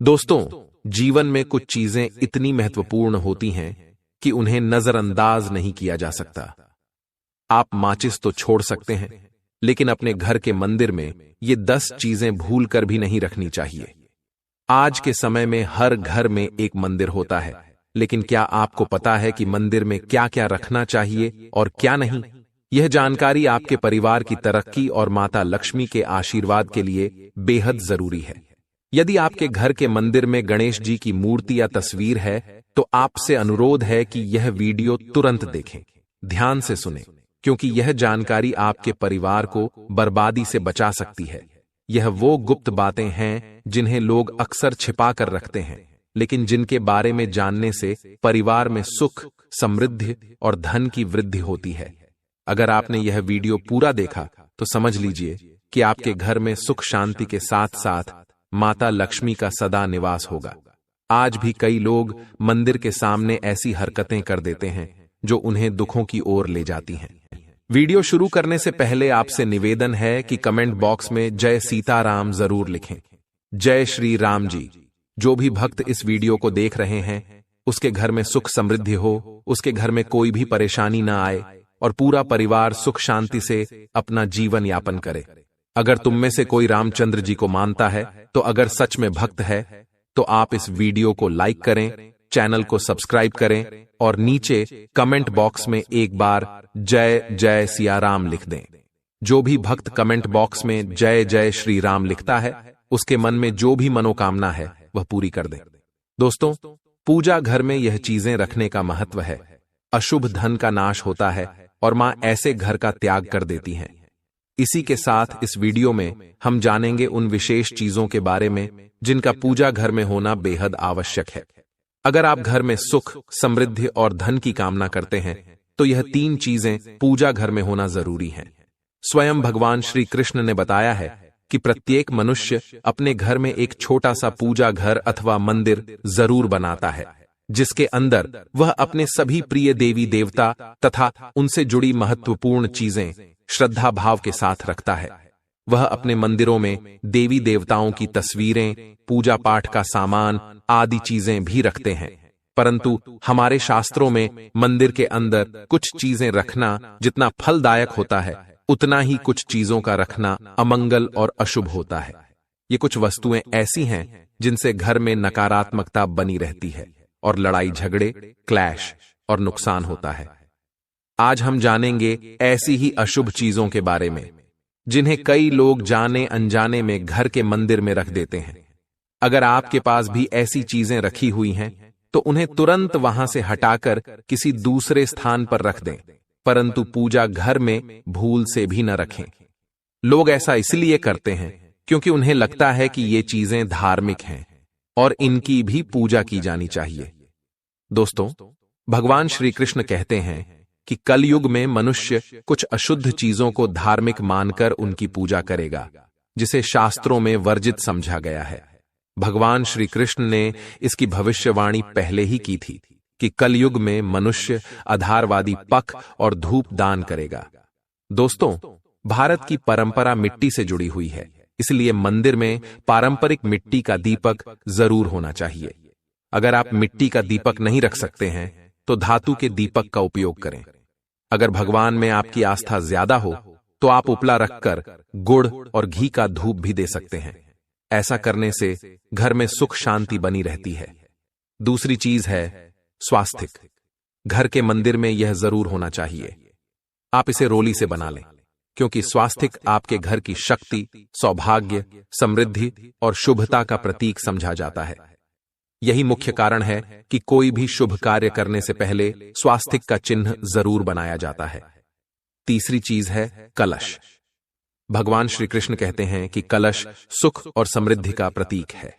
दोस्तों, जीवन में कुछ चीजें इतनी महत्वपूर्ण होती हैं कि उन्हें नजरअंदाज नहीं किया जा सकता। आप माचिस तो छोड़ सकते हैं, लेकिन अपने घर के मंदिर में ये 10 चीजें भूल कर भी नहीं रखनी चाहिए। आज के समय में हर घर में एक मंदिर होता है, लेकिन क्या आपको पता है कि मंदिर में क्या क्या रखना चाहिए और क्या नहीं? यह जानकारी आपके परिवार की तरक्की और माता लक्ष्मी के आशीर्वाद के लिए बेहद जरूरी है। यदि आपके घर के मंदिर में गणेश जी की मूर्ति या तस्वीर है, तो आपसे अनुरोध है कि यह वीडियो तुरंत देखें, ध्यान से सुनें, क्योंकि यह जानकारी आपके परिवार को बर्बादी से बचा सकती है। यह वो गुप्त बातें हैं जिन्हें लोग अक्सर छिपा कर रखते हैं, लेकिन जिनके बारे में जानने से परिवार में सुख, समृद्धि और धन की वृद्धि होती है। अगर आपने यह वीडियो पूरा देखा तो समझ लीजिए कि आपके घर में सुख शांति के साथ साथ माता लक्ष्मी का सदा निवास होगा। आज भी कई लोग मंदिर के सामने ऐसी हरकतें कर देते हैं जो उन्हें दुखों की ओर ले जाती हैं। वीडियो शुरू करने से पहले आपसे निवेदन है कि कमेंट बॉक्स में जय सीताराम जरूर लिखें। जय श्री राम जी। जो भी भक्त इस वीडियो को देख रहे हैं, उसके घर में सुख समृद्धि हो, उसके घर में कोई भी परेशानी ना आए और पूरा परिवार सुख शांति से अपना जीवन यापन करे। अगर तुम में से कोई रामचंद्र जी को मानता है, तो अगर सच में भक्त है, तो आप इस वीडियो को लाइक करें, चैनल को सब्सक्राइब करें और नीचे कमेंट बॉक्स में एक बार जय जय सिया राम लिख दें। जो भी भक्त कमेंट बॉक्स में जय जय श्री राम लिखता है, उसके मन में जो भी मनोकामना है वह पूरी कर दे। दोस्तों, पूजा घर में यह चीजें रखने का महत्व है। अशुभ धन का नाश होता है और मां ऐसे घर का त्याग कर देती हैं। इसी के साथ इस वीडियो में हम जानेंगे उन विशेष चीजों के बारे में जिनका पूजा घर में होना बेहद आवश्यक है। अगर आप घर में सुख, समृद्धि और धन की कामना करते हैं, तो यह 3 चीजें पूजा घर में होना जरूरी हैं। स्वयं भगवान श्री कृष्ण ने बताया है कि प्रत्येक मनुष्य अपने घर में एक छोटा सा पूजा घर अथवा मंदिर जरूर बनाता है, जिसके अंदर वह अपने सभी प्रिय देवी देवता तथा उनसे जुड़ी महत्वपूर्ण चीजें श्रद्धा भाव के साथ रखता है। वह अपने मंदिरों में देवी देवताओं की तस्वीरें, पूजा पाठ का सामान आदि चीजें भी रखते हैं। परंतु हमारे शास्त्रों में मंदिर के अंदर कुछ चीजें रखना जितना फलदायक होता है, उतना ही कुछ चीजों का रखना अमंगल और अशुभ होता है। ये कुछ वस्तुएं ऐसी हैं जिनसे घर में नकारात्मकता बनी रहती है और लड़ाई झगड़े, क्लैश और नुकसान होता है। आज हम जानेंगे ऐसी ही अशुभ चीजों के बारे में जिन्हें कई लोग जाने अनजाने में घर के मंदिर में रख देते हैं। अगर आपके पास भी ऐसी चीजें रखी हुई हैं, तो उन्हें तुरंत वहां से हटाकर किसी दूसरे स्थान पर रख दें, परंतु पूजा घर में भूल से भी न रखें। लोग ऐसा इसलिए करते हैं क्योंकि उन्हें लगता है कि ये चीजें धार्मिक हैं और इनकी भी पूजा की जानी चाहिए। दोस्तों, भगवान श्री कृष्ण कहते हैं कि कलयुग में मनुष्य कुछ अशुद्ध चीजों को धार्मिक मानकर उनकी पूजा करेगा, जिसे शास्त्रों में वर्जित समझा गया है। भगवान श्री कृष्ण ने इसकी भविष्यवाणी पहले ही की थी कि कलयुग में मनुष्य आधारवादी पक और धूप दान करेगा। दोस्तों, भारत की परंपरा मिट्टी से जुड़ी हुई है, इसलिए मंदिर में पारंपरिक मिट्टी का दीपक जरूर होना चाहिए। अगर आप मिट्टी का दीपक नहीं रख सकते हैं, तो धातु के दीपक का उपयोग करें। अगर भगवान में आपकी आस्था ज्यादा हो, तो आप उपला रखकर गुड़ और घी का धूप भी दे सकते हैं। ऐसा करने से घर में सुख शांति बनी रहती है। दूसरी चीज है स्वास्तिक। घर के मंदिर में यह जरूर होना चाहिए। आप इसे रोली से बना लें, क्योंकि स्वास्तिक आपके घर की शक्ति, सौभाग्य, समृद्धि और शुभता का प्रतीक समझा जाता है। यही मुख्य कारण है कि कोई भी शुभ कार्य करने से पहले स्वास्तिक का चिन्ह जरूर बनाया जाता है। तीसरी चीज है कलश। भगवान श्री कृष्ण कहते हैं कि कलश सुख और समृद्धि का प्रतीक है।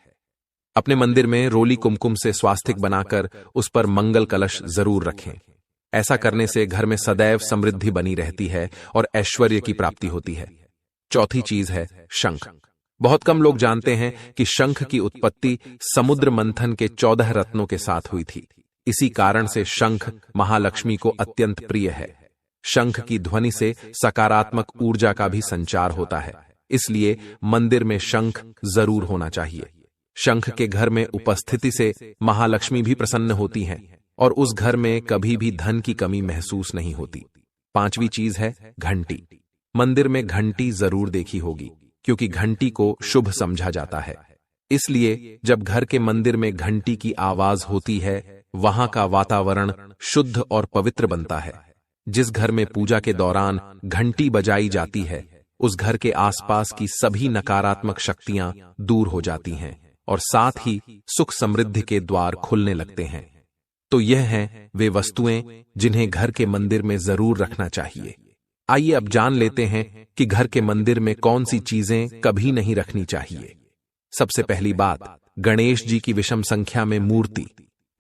अपने मंदिर में रोली कुमकुम से स्वास्तिक बनाकर उस पर मंगल कलश जरूर रखें। ऐसा करने से घर में सदैव समृद्धि बनी रहती है और ऐश्वर्य की प्राप्ति होती है। चौथी चीज है शंख। बहुत कम लोग जानते हैं कि शंख की उत्पत्ति समुद्र मंथन के 14 रत्नों के साथ हुई थी। इसी कारण से शंख महालक्ष्मी को अत्यंत प्रिय है। शंख की ध्वनि से सकारात्मक ऊर्जा का भी संचार होता है, इसलिए मंदिर में शंख जरूर होना चाहिए। शंख के घर में उपस्थिति से महालक्ष्मी भी प्रसन्न होती हैं और उस घर में कभी भी धन की कमी महसूस नहीं होती। 5वीं चीज है घंटी। मंदिर में घंटी जरूर देखी होगी, क्योंकि घंटी को शुभ समझा जाता है। इसलिए जब घर के मंदिर में घंटी की आवाज होती है, वहां का वातावरण शुद्ध और पवित्र बनता है। जिस घर में पूजा के दौरान घंटी बजाई जाती है, उस घर के आसपास की सभी नकारात्मक शक्तियां दूर हो जाती हैं और साथ ही सुख समृद्धि के द्वार खुलने लगते हैं। तो यह हैं वे वस्तुएं जिन्हें घर के मंदिर में जरूर रखना चाहिए। आइए अब जान लेते हैं कि घर के मंदिर में कौन सी चीजें कभी नहीं रखनी चाहिए। सबसे पहली बात, गणेश जी की विषम संख्या में मूर्ति।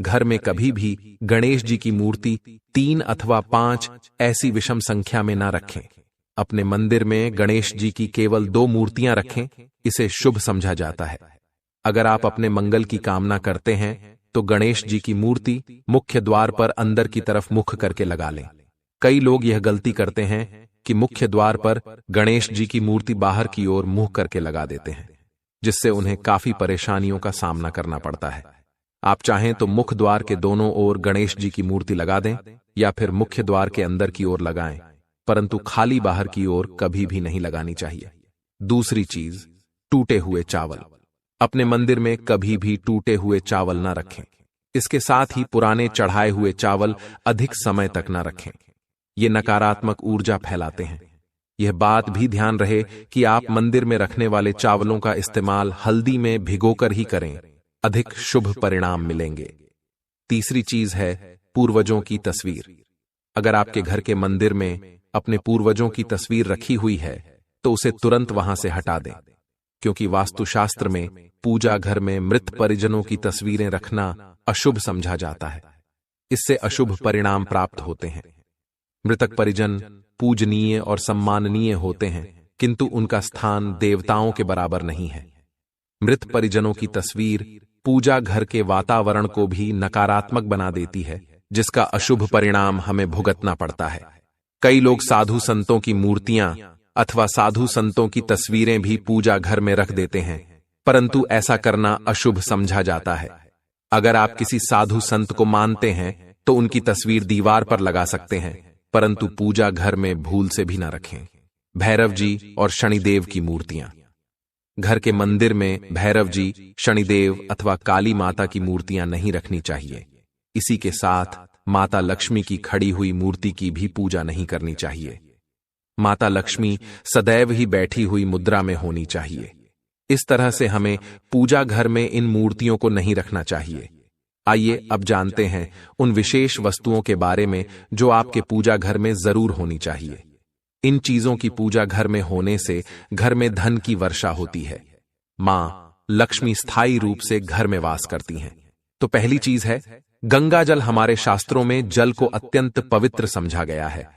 घर में कभी भी गणेश जी की मूर्ति 3 अथवा 5 ऐसी विषम संख्या में ना रखें। अपने मंदिर में गणेश जी की केवल 2 मूर्तियां रखें, इसे शुभ समझा जाता है। अगर आप अपने मंगल की कामना करते हैं तो गणेश जी की मूर्ति मुख्य द्वार पर अंदर की तरफ मुख करके लगा लें। कई लोग यह गलती करते हैं कि मुख्य द्वार पर गणेश जी की मूर्ति बाहर की ओर मुंह करके लगा देते हैं, जिससे उन्हें काफी परेशानियों का सामना करना पड़ता है। आप चाहें तो मुख्य द्वार के दोनों ओर गणेश जी की मूर्ति लगा दें या फिर मुख्य द्वार के अंदर की ओर लगाएं, परंतु खाली बाहर की ओर कभी भी नहीं लगानी चाहिए। दूसरी चीज, टूटे हुए चावल। अपने मंदिर में कभी भी टूटे हुए चावल न रखें। इसके साथ ही पुराने चढ़ाए हुए चावल अधिक समय तक न रखें। ये नकारात्मक ऊर्जा फैलाते हैं। यह बात भी ध्यान रहे कि आप मंदिर में रखने वाले चावलों का इस्तेमाल हल्दी में भिगोकर ही करें, अधिक शुभ परिणाम मिलेंगे। तीसरी चीज है पूर्वजों की तस्वीर। अगर आपके घर के मंदिर में अपने पूर्वजों की तस्वीर रखी हुई है तो उसे तुरंत वहां से हटा दें, क्योंकि वास्तुशास्त्र में पूजा घर में मृत परिजनों की तस्वीरें रखना अशुभ समझा जाता है। इससे अशुभ परिणाम प्राप्त होते हैं। मृतक परिजन पूजनीय और सम्माननीय होते हैं, किंतु उनका स्थान देवताओं के बराबर नहीं है। मृत परिजनों की तस्वीर पूजा घर के वातावरण को भी नकारात्मक बना देती है, जिसका अशुभ परिणाम हमें भुगतना पड़ता है। कई लोग साधु संतों की मूर्तियां अथवा साधु संतों की तस्वीरें भी पूजा घर में रख देते हैं, परंतु ऐसा करना अशुभ समझा जाता है। अगर आप किसी साधु संत को मानते हैं तो उनकी तस्वीर दीवार पर लगा सकते हैं, परंतु पूजा घर में भूल से भी न रखें। भैरव जी और शनिदेव की मूर्तियां। घर के मंदिर में भैरव जी, शनिदेव अथवा काली माता की मूर्तियां नहीं रखनी चाहिए। इसी के साथ माता लक्ष्मी की खड़ी हुई मूर्ति की भी पूजा नहीं करनी चाहिए। माता लक्ष्मी सदैव ही बैठी हुई मुद्रा में होनी चाहिए। इस तरह से हमें पूजा घर में इन मूर्तियों को नहीं रखना चाहिए। आइए अब जानते हैं उन विशेष वस्तुओं के बारे में जो आपके पूजा घर में जरूर होनी चाहिए। इन चीजों की पूजा घर में होने से घर में धन की वर्षा होती है। मां लक्ष्मी स्थायी रूप से घर में वास करती हैं। तो पहली चीज है गंगा जल। हमारे शास्त्रों में जल को अत्यंत पवित्र समझा गया है,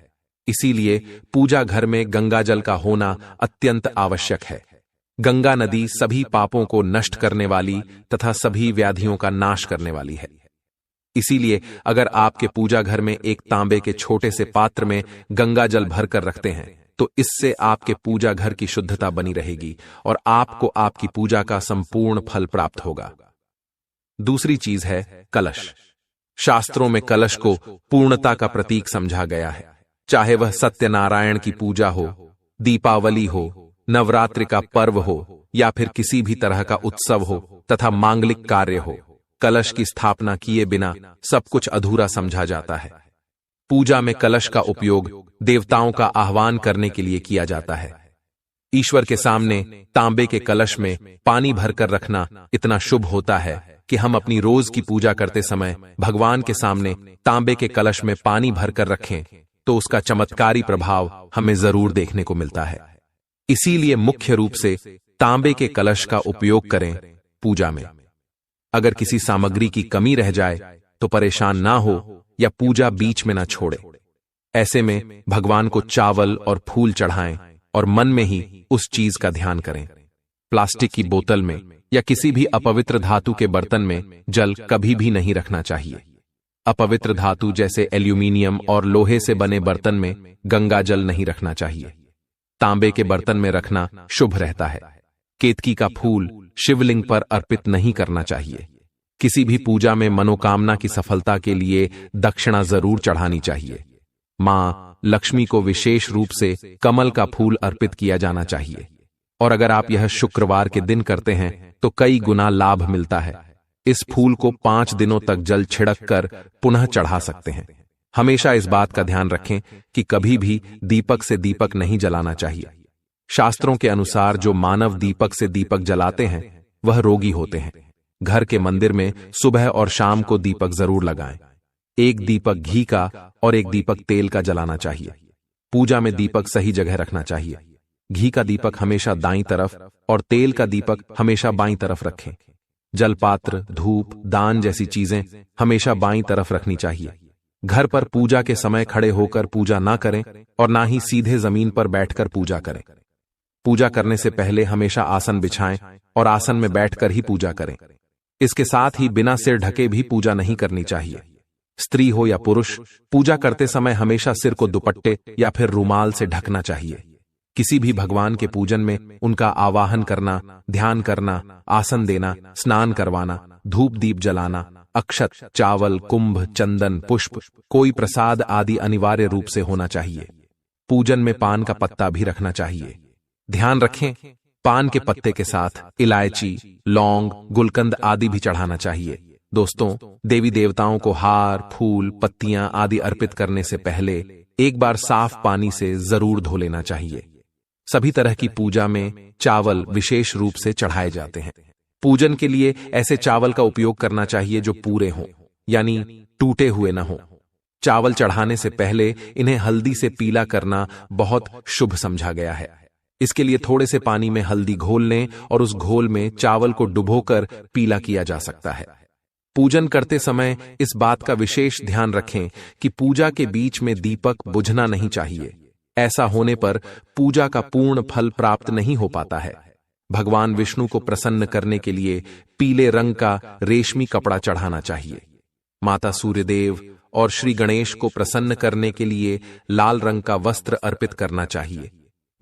इसीलिए पूजा घर में गंगा जल का होना अत्यंत आवश्यक है। गंगा नदी सभी पापों को नष्ट करने वाली तथा सभी व्याधियों का नाश करने वाली है। इसीलिए अगर आपके पूजा घर में एक तांबे के छोटे से पात्र में गंगा जल भरकर रखते हैं तो इससे आपके पूजा घर की शुद्धता बनी रहेगी और आपको आपकी पूजा का संपूर्ण फल प्राप्त होगा। दूसरी चीज है कलश। शास्त्रों में कलश को पूर्णता का प्रतीक समझा गया है। चाहे वह सत्यनारायण की पूजा हो, दीपावली हो, नवरात्रि का पर्व हो या फिर किसी भी तरह का उत्सव हो तथा मांगलिक कार्य हो, कलश की स्थापना किए बिना सब कुछ अधूरा समझा जाता है। पूजा में कलश का उपयोग देवताओं का आह्वान करने के लिए किया जाता है। ईश्वर के सामने तांबे के कलश में पानी भरकर रखना इतना शुभ होता है कि हम अपनी रोज की पूजा करते समय भगवान के सामने तांबे के कलश में पानी भरकर रखें तो उसका चमत्कारी प्रभाव हमें जरूर देखने को मिलता है। इसीलिए मुख्य रूप से तांबे के कलश का उपयोग करें पूजा में। अगर किसी सामग्री की कमी रह जाए तो परेशान ना हो या पूजा बीच में ना छोड़े। ऐसे में भगवान को चावल और फूल चढ़ाएं और मन में ही उस चीज का ध्यान करें। प्लास्टिक की बोतल में या किसी भी अपवित्र धातु के बर्तन में जल कभी भी नहीं रखना चाहिए। अपवित्र धातु जैसे एल्यूमिनियम और लोहे से बने बर्तन में गंगा जल नहीं रखना चाहिए। तांबे के बर्तन में रखना शुभ रहता है। केतकी का फूल शिवलिंग पर अर्पित नहीं करना चाहिए। किसी भी पूजा में मनोकामना की सफलता के लिए दक्षिणा जरूर चढ़ानी चाहिए। मां लक्ष्मी को विशेष रूप से कमल का फूल अर्पित किया जाना चाहिए, और अगर आप यह शुक्रवार के दिन करते हैं तो कई गुना लाभ मिलता है। इस फूल को 5 दिनों तक जल छिड़क कर पुनः चढ़ा सकते हैं। हमेशा इस बात का ध्यान रखें कि कभी भी दीपक से दीपक नहीं जलाना चाहिए। शास्त्रों के अनुसार जो मानव दीपक से दीपक जलाते हैं वह रोगी होते हैं। घर के मंदिर में सुबह और शाम को दीपक जरूर लगाएं। एक दीपक घी का और एक दीपक तेल का जलाना चाहिए। पूजा में दीपक सही जगह रखना चाहिए। घी का दीपक हमेशा दाईं तरफ और तेल का दीपक हमेशा बाईं तरफ रखें। जलपात्र, धूप, दान जैसी चीजें हमेशा बाईं तरफ रखनी चाहिए। घर पर पूजा के समय खड़े होकर पूजा ना करें और ना ही सीधे जमीन पर बैठकर पूजा करें। पूजा करने से पहले हमेशा आसन बिछाएं और आसन में बैठकर ही पूजा करें। इसके साथ ही बिना सिर ढके भी पूजा नहीं करनी चाहिए। स्त्री हो या पुरुष, पूजा करते समय हमेशा सिर को दुपट्टे या फिर रुमाल से ढकना चाहिए। किसी भी भगवान के पूजन में उनका आवाहन करना, ध्यान करना, आसन देना, स्नान करवाना, धूप दीप जलाना, अक्षत, चावल, कुंभ, चंदन, पुष्प, कोई प्रसाद आदि अनिवार्य रूप से होना चाहिए। पूजन में पान का पत्ता भी रखना चाहिए। ध्यान रखें, पान के पत्ते के साथ इलायची, लौंग, गुलकंद आदि भी चढ़ाना चाहिए। दोस्तों, देवी देवताओं को हार, फूल, पत्तियां आदि अर्पित करने से पहले एक बार साफ पानी से जरूर धो लेना चाहिए। सभी तरह की पूजा में चावल विशेष रूप से चढ़ाए जाते हैं। पूजन के लिए ऐसे चावल का उपयोग करना चाहिए जो पूरे हों, यानी टूटे हुए न हों। चावल चढ़ाने से पहले इन्हें हल्दी से पीला करना बहुत शुभ समझा गया है। इसके लिए थोड़े से पानी में हल्दी घोल लें और उस घोल में चावल को डुबोकर पीला किया जा सकता है। पूजन करते समय इस बात का विशेष ध्यान रखें कि पूजा के बीच में दीपक बुझना नहीं चाहिए। ऐसा होने पर पूजा का पूर्ण फल प्राप्त नहीं हो पाता है। भगवान विष्णु को प्रसन्न करने के लिए पीले रंग का रेशमी कपड़ा चढ़ाना चाहिए। माता सूर्यदेव और श्री गणेश को प्रसन्न करने के लिए लाल रंग का वस्त्र अर्पित करना चाहिए।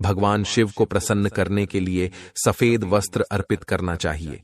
भगवान शिव को प्रसन्न करने के लिए सफेद वस्त्र अर्पित करना चाहिए।